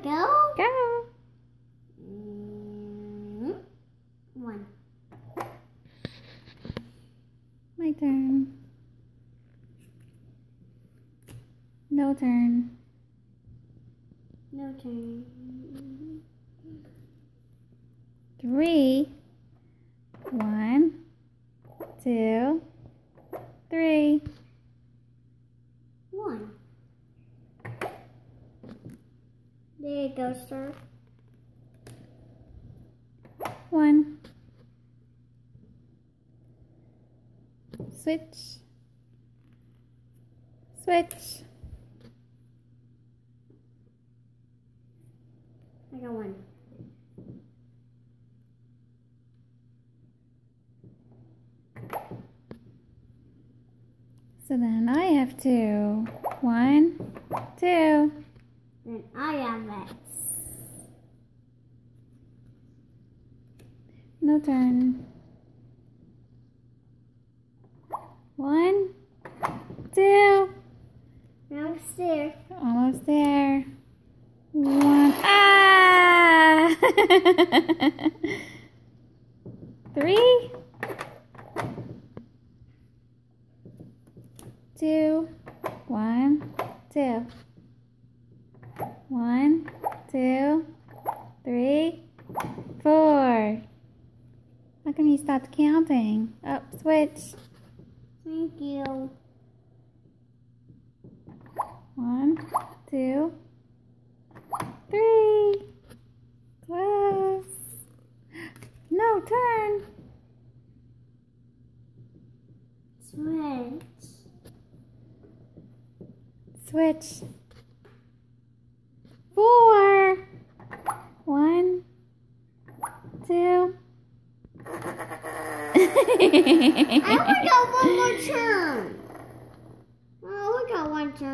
go? Go. One. My turn. No turn. No turn. 3. 1, 2, 3. 1. There you go, sir. 1. Switch. Switch. I got 1. So then I have 2. 1, 2. Then I have X. No turn. 1, 2. Almost there. Almost there. 1. Ah! 3, 2, 1, 2. 1, 2, 3, 4. How come you stopped counting? Oh, switch. Thank you. 1, 2, 3. Close. No, turn. Switch. Switch. 4. 1, 2. I only got one more turn. I only got one turn.